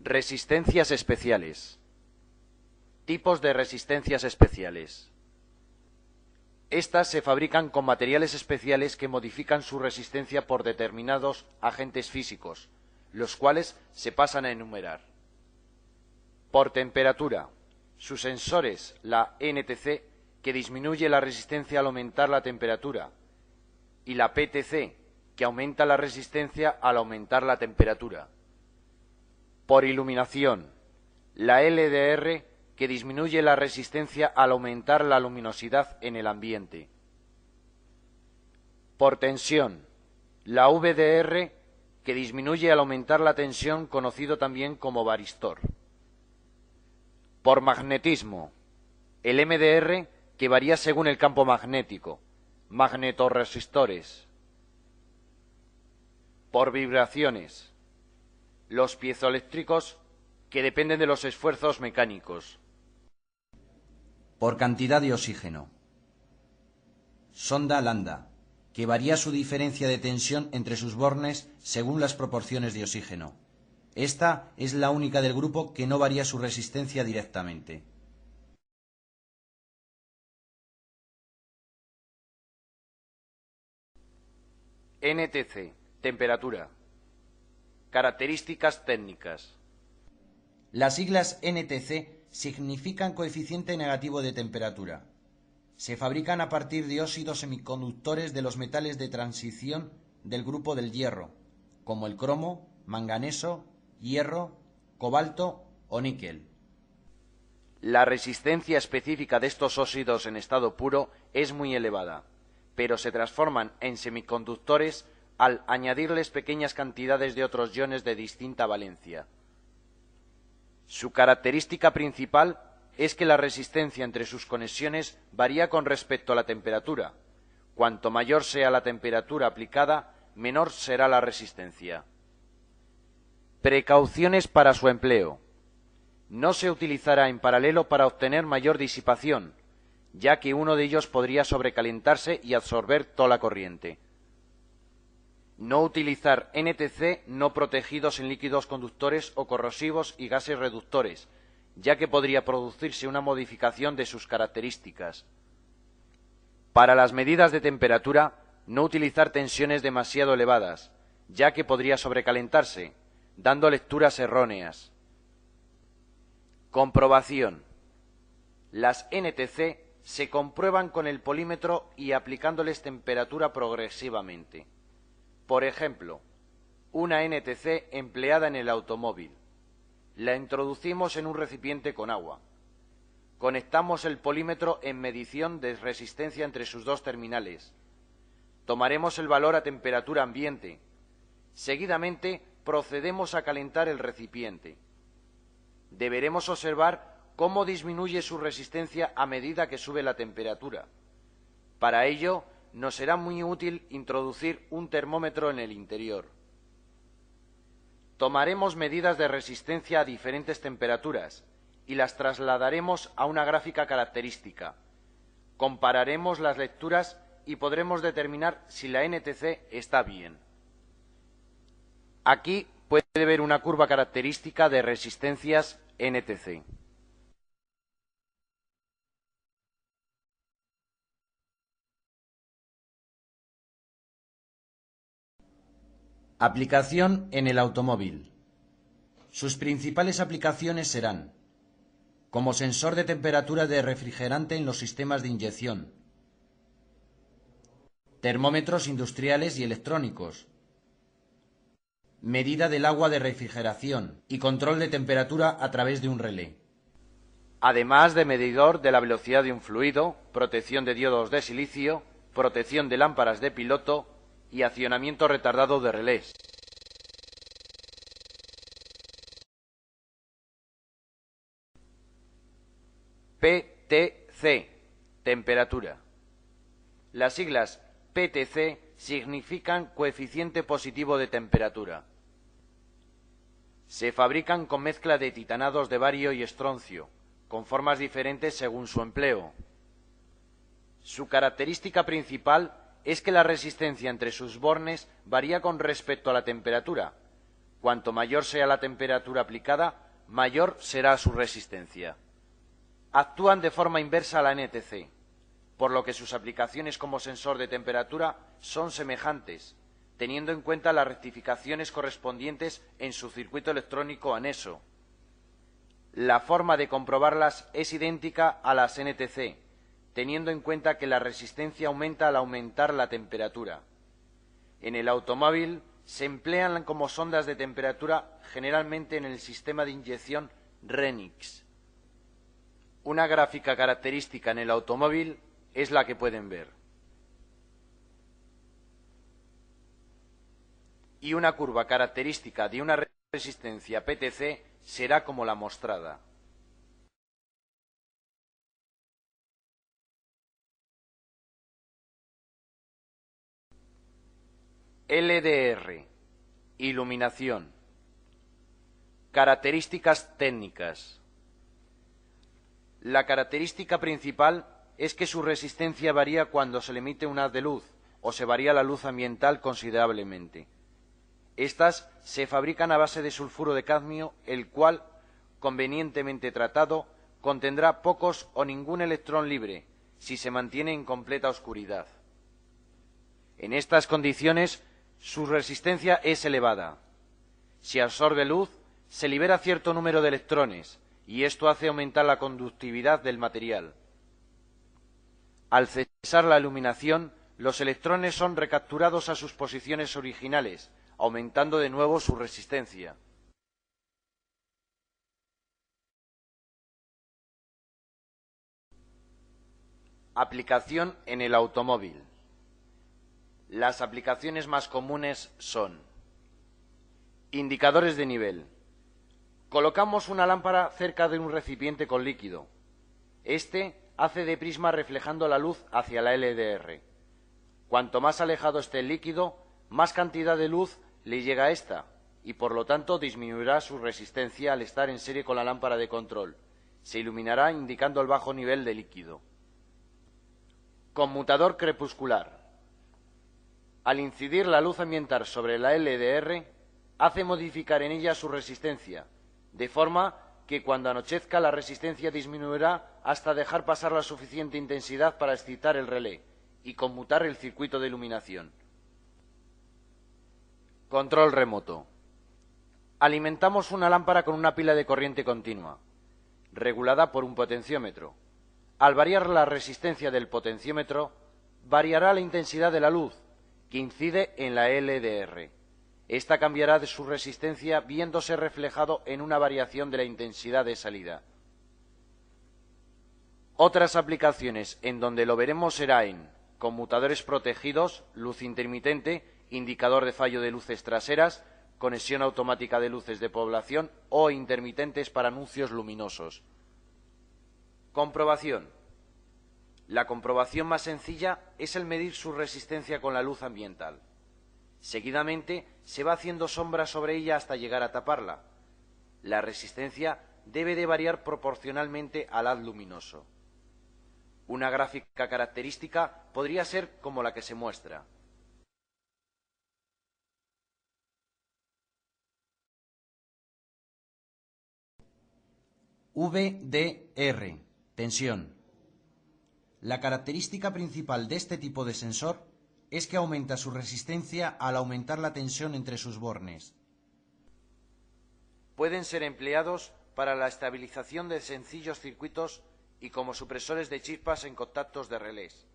Resistencias especiales. Tipos de resistencias especiales. Estas se fabrican con materiales especiales que modifican su resistencia por determinados agentes físicos, los cuales se pasan a enumerar. Por temperatura. Sus sensores, la NTC, que disminuye la resistencia al aumentar la temperatura, y la PTC, que aumenta la resistencia al aumentar la temperatura. Por iluminación. La LDR, que disminuye la resistencia al aumentar la luminosidad en el ambiente. Por tensión. La VDR, que disminuye al aumentar la tensión, conocido también como varistor. Por magnetismo. El MDR, que varía según el campo magnético. Magnetoresistores. Por vibraciones. Los piezoeléctricos, que dependen de los esfuerzos mecánicos. Por cantidad de oxígeno. Sonda lambda, que varía su diferencia de tensión entre sus bornes según las proporciones de oxígeno. Esta es la única del grupo que no varía su resistencia directamente. NTC, temperatura. Características técnicas. Las siglas NTC significan coeficiente negativo de temperatura. Se fabrican a partir de óxidos semiconductores de los metales de transición del grupo del hierro, como el cromo, manganeso, hierro, cobalto o níquel. La resistencia específica de estos óxidos en estado puro es muy elevada, pero se transforman en semiconductores al añadirles pequeñas cantidades de otros iones de distinta valencia. Su característica principal es que la resistencia entre sus conexiones varía con respecto a la temperatura. Cuanto mayor sea la temperatura aplicada, menor será la resistencia. Precauciones para su empleo. No se utilizará en paralelo para obtener mayor disipación, ya que uno de ellos podría sobrecalentarse y absorber toda la corriente. No utilizar NTC no protegidos en líquidos conductores o corrosivos y gases reductores, ya que podría producirse una modificación de sus características. Para las medidas de temperatura, no utilizar tensiones demasiado elevadas, ya que podría sobrecalentarse, dando lecturas erróneas. Comprobación. Las NTC se comprueban con el polímetro y aplicándoles temperatura progresivamente. Por ejemplo, una NTC empleada en el automóvil. La introducimos en un recipiente con agua. Conectamos el polímetro en medición de resistencia entre sus dos terminales. Tomaremos el valor a temperatura ambiente. Seguidamente, procedemos a calentar el recipiente. Deberemos observar cómo disminuye su resistencia a medida que sube la temperatura. Para ello, nos será muy útil introducir un termómetro en el interior. Tomaremos medidas de resistencia a diferentes temperaturas y las trasladaremos a una gráfica característica. Compararemos las lecturas y podremos determinar si la NTC está bien. Aquí puede ver una curva característica de resistencias NTC. Aplicación en el automóvil. Sus principales aplicaciones serán como sensor de temperatura de refrigerante en los sistemas de inyección, termómetros industriales y electrónicos, medida del agua de refrigeración y control de temperatura a través de un relé. Además de medidor de la velocidad de un fluido, protección de diodos de silicio, protección de lámparas de piloto y accionamiento retardado de relés. PTC, temperatura. Las siglas PTC significan coeficiente positivo de temperatura. Se fabrican con mezcla de titanados de bario y estroncio, con formas diferentes según su empleo. Su característica principal es que la resistencia entre sus bornes varía con respecto a la temperatura. Cuanto mayor sea la temperatura aplicada, mayor será su resistencia. Actúan de forma inversa a la NTC, por lo que sus aplicaciones como sensor de temperatura son semejantes, teniendo en cuenta las rectificaciones correspondientes en su circuito electrónico anexo. La forma de comprobarlas es idéntica a las NTC, teniendo en cuenta que la resistencia aumenta al aumentar la temperatura. En el automóvil se emplean como sondas de temperatura generalmente en el sistema de inyección RENIX. Una gráfica característica en el automóvil es la que pueden ver. Y una curva característica de una resistencia PTC será como la mostrada. LDR. Iluminación. Características técnicas. La característica principal es que su resistencia varía cuando se le emite un haz de luz o se varía la luz ambiental considerablemente. Estas se fabrican a base de sulfuro de cadmio, el cual, convenientemente tratado, contendrá pocos o ningún electrón libre si se mantiene en completa oscuridad. En estas condiciones, su resistencia es elevada. Si absorbe luz, se libera cierto número de electrones, y esto hace aumentar la conductividad del material. Al cesar la iluminación, los electrones son recapturados a sus posiciones originales, aumentando de nuevo su resistencia. Aplicación en el automóvil. Las aplicaciones más comunes son: indicadores de nivel. Colocamos una lámpara cerca de un recipiente con líquido. Este hace de prisma reflejando la luz hacia la LDR. Cuanto más alejado esté el líquido, más cantidad de luz le llega a esta, y por lo tanto disminuirá su resistencia al estar en serie con la lámpara de control. Se iluminará indicando el bajo nivel de líquido. Conmutador crepuscular. Al incidir la luz ambiental sobre la LDR, hace modificar en ella su resistencia, de forma que cuando anochezca la resistencia disminuirá hasta dejar pasar la suficiente intensidad para excitar el relé y conmutar el circuito de iluminación. Control remoto. Alimentamos una lámpara con una pila de corriente continua, regulada por un potenciómetro. Al variar la resistencia del potenciómetro, variará la intensidad de la luz, que incide en la LDR. Esta cambiará de su resistencia viéndose reflejado en una variación de la intensidad de salida. Otras aplicaciones en donde lo veremos será en conmutadores protegidos, luz intermitente, indicador de fallo de luces traseras, conexión automática de luces de población o intermitentes para anuncios luminosos. Comprobación. La comprobación más sencilla es el medir su resistencia con la luz ambiental. Seguidamente se va haciendo sombra sobre ella hasta llegar a taparla. La resistencia debe de variar proporcionalmente al haz luminoso. Una gráfica característica podría ser como la que se muestra. VDR, tensión. La característica principal de este tipo de sensor es que aumenta su resistencia al aumentar la tensión entre sus bornes. Pueden ser empleados para la estabilización de sencillos circuitos y como supresores de chispas en contactos de relés.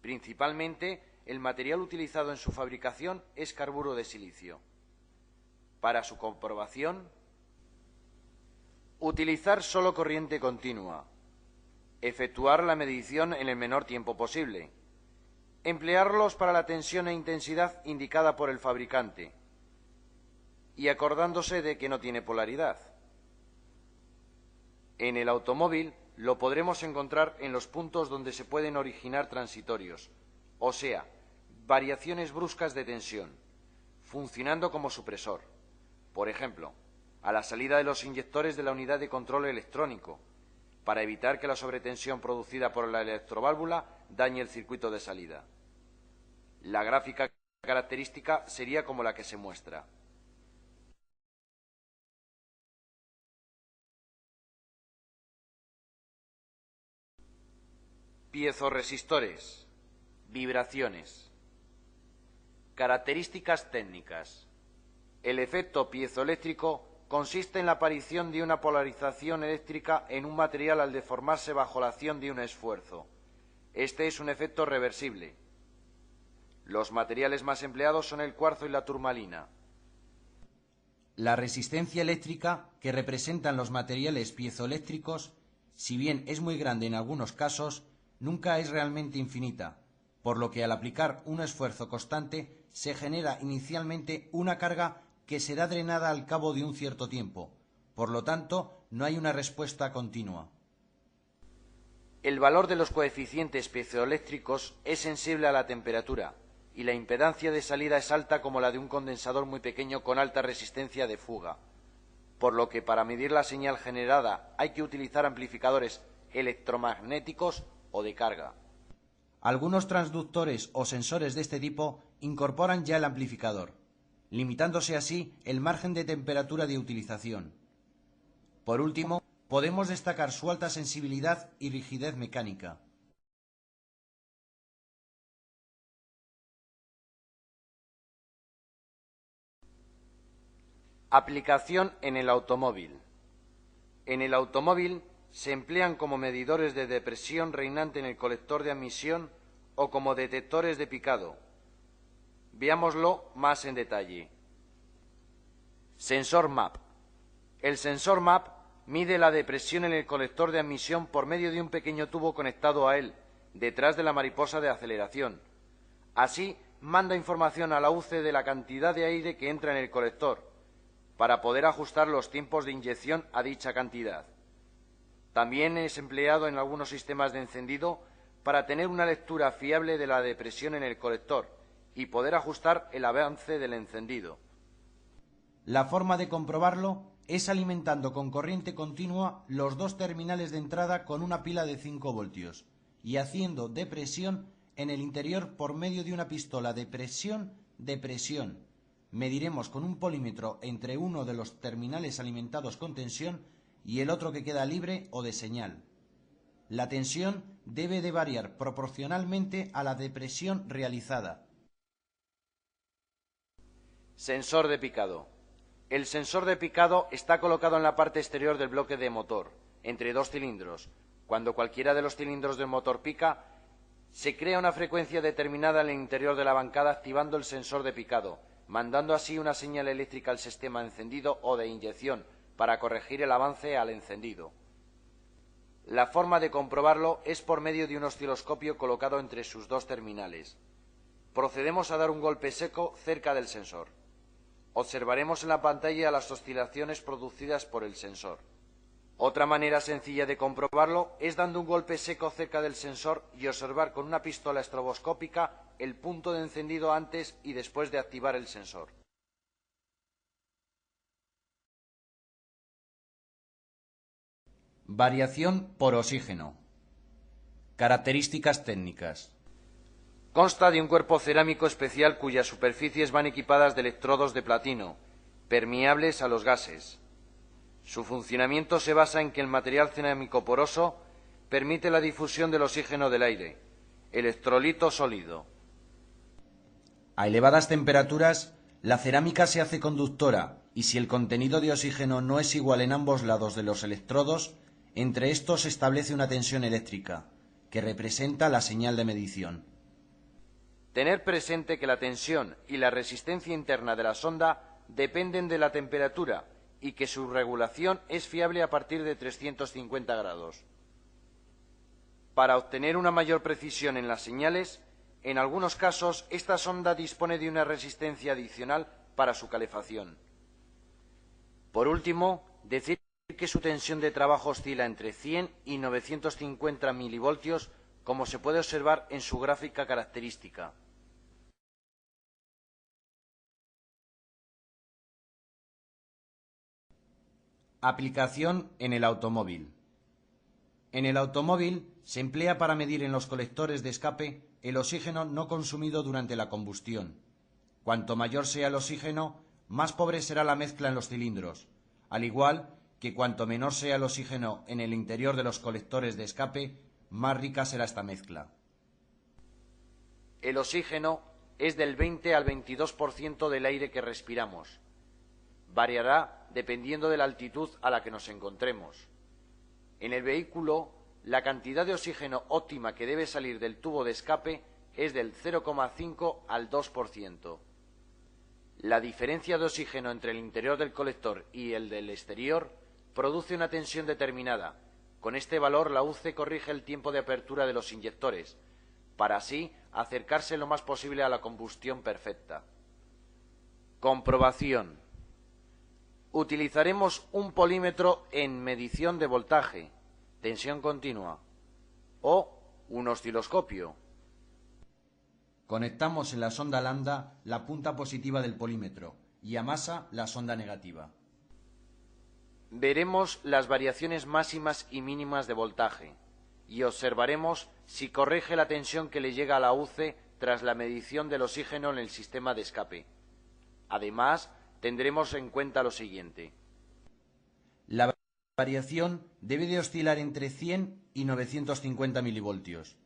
Principalmente, el material utilizado en su fabricación es carburo de silicio. Para su comprobación, utilizar solo corriente continua. Efectuar la medición en el menor tiempo posible. Emplearlos para la tensión e intensidad indicada por el fabricante y acordándose de que no tiene polaridad. En el automóvil lo podremos encontrar en los puntos donde se pueden originar transitorios, o sea, variaciones bruscas de tensión, funcionando como supresor. Por ejemplo, a la salida de los inyectores de la unidad de control electrónico, para evitar que la sobretensión producida por la electroválvula dañe el circuito de salida. La gráfica característica sería como la que se muestra. Piezoresistores. Vibraciones. Características técnicas. El efecto piezoeléctrico consiste en la aparición de una polarización eléctrica en un material al deformarse bajo la acción de un esfuerzo. Este es un efecto reversible. Los materiales más empleados son el cuarzo y la turmalina. La resistencia eléctrica que representan los materiales piezoeléctricos, si bien es muy grande en algunos casos, nunca es realmente infinita, por lo que al aplicar un esfuerzo constante se genera inicialmente una carga que será drenada al cabo de un cierto tiempo. Por lo tanto, no hay una respuesta continua. El valor de los coeficientes piezoeléctricos es sensible a la temperatura y la impedancia de salida es alta como la de un condensador muy pequeño con alta resistencia de fuga, por lo que para medir la señal generada hay que utilizar amplificadores electromagnéticos o de carga. Algunos transductores o sensores de este tipo incorporan ya el amplificador, limitándose así el margen de temperatura de utilización. Por último, podemos destacar su alta sensibilidad y rigidez mecánica. Aplicación en el automóvil. En el automóvil se emplean como medidores de depresión reinante en el colector de admisión o como detectores de picado. Veámoslo más en detalle. Sensor MAP. El sensor MAP mide la depresión en el colector de admisión por medio de un pequeño tubo conectado a él, detrás de la mariposa de aceleración. Así, manda información a la UCE de la cantidad de aire que entra en el colector, para poder ajustar los tiempos de inyección a dicha cantidad. También es empleado en algunos sistemas de encendido para tener una lectura fiable de la depresión en el colector y poder ajustar el avance del encendido. La forma de comprobarlo es alimentando con corriente continua los dos terminales de entrada con una pila de 5 voltios y haciendo depresión en el interior por medio de una pistola de presión. Mediremos con un polímetro entre uno de los terminales alimentados con tensión y el otro que queda libre o de señal. La tensión debe de variar proporcionalmente a la depresión realizada. Sensor de picado. El sensor de picado está colocado en la parte exterior del bloque de motor, entre dos cilindros. Cuando cualquiera de los cilindros del motor pica, se crea una frecuencia determinada en el interior de la bancada activando el sensor de picado, mandando así una señal eléctrica al sistema encendido o de inyección para corregir el avance al encendido. La forma de comprobarlo es por medio de un osciloscopio colocado entre sus dos terminales. Procedemos a dar un golpe seco cerca del sensor. Observaremos en la pantalla las oscilaciones producidas por el sensor. Otra manera sencilla de comprobarlo es dando un golpe seco cerca del sensor y observar con una pistola estroboscópica el punto de encendido antes y después de activar el sensor. Variación por oxígeno. Características técnicas. Consta de un cuerpo cerámico especial cuyas superficies van equipadas de electrodos de platino, permeables a los gases. Su funcionamiento se basa en que el material cerámico poroso permite la difusión del oxígeno del aire, electrolito sólido. A elevadas temperaturas, la cerámica se hace conductora y si el contenido de oxígeno no es igual en ambos lados de los electrodos, entre estos se establece una tensión eléctrica, que representa la señal de medición. Tener presente que la tensión y la resistencia interna de la sonda dependen de la temperatura y que su regulación es fiable a partir de 350 grados. Para obtener una mayor precisión en las señales, en algunos casos esta sonda dispone de una resistencia adicional para su calefacción. Por último, decir que su tensión de trabajo oscila entre 100 y 950 milivoltios, como se puede observar en su gráfica característica. Aplicación en el automóvil. En el automóvil se emplea para medir en los colectores de escape el oxígeno no consumido durante la combustión. Cuanto mayor sea el oxígeno, más pobre será la mezcla en los cilindros, al igual que cuanto menor sea el oxígeno en el interior de los colectores de escape, más rica será esta mezcla. El oxígeno es del 20 al 22% del aire que respiramos. Variará dependiendo de la altitud a la que nos encontremos. En el vehículo, la cantidad de oxígeno óptima que debe salir del tubo de escape es del 0,5 al 2%. La diferencia de oxígeno entre el interior del colector y el del exterior produce una tensión determinada. Con este valor, la UCE corrige el tiempo de apertura de los inyectores, para así acercarse lo más posible a la combustión perfecta. Comprobación. Utilizaremos un polímetro en medición de voltaje, tensión continua, o un osciloscopio. Conectamos en la sonda lambda la punta positiva del polímetro y a masa la sonda negativa. Veremos las variaciones máximas y mínimas de voltaje y observaremos si corrige la tensión que le llega a la UCE tras la medición del oxígeno en el sistema de escape. Además, tendremos en cuenta lo siguiente. La variación debe de oscilar entre 100 y 950 milivoltios.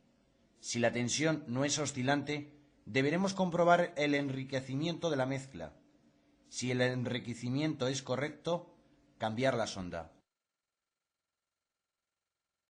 Si la tensión no es oscilante, deberemos comprobar el enriquecimiento de la mezcla. Si el enriquecimiento es correcto, cambiar la sonda.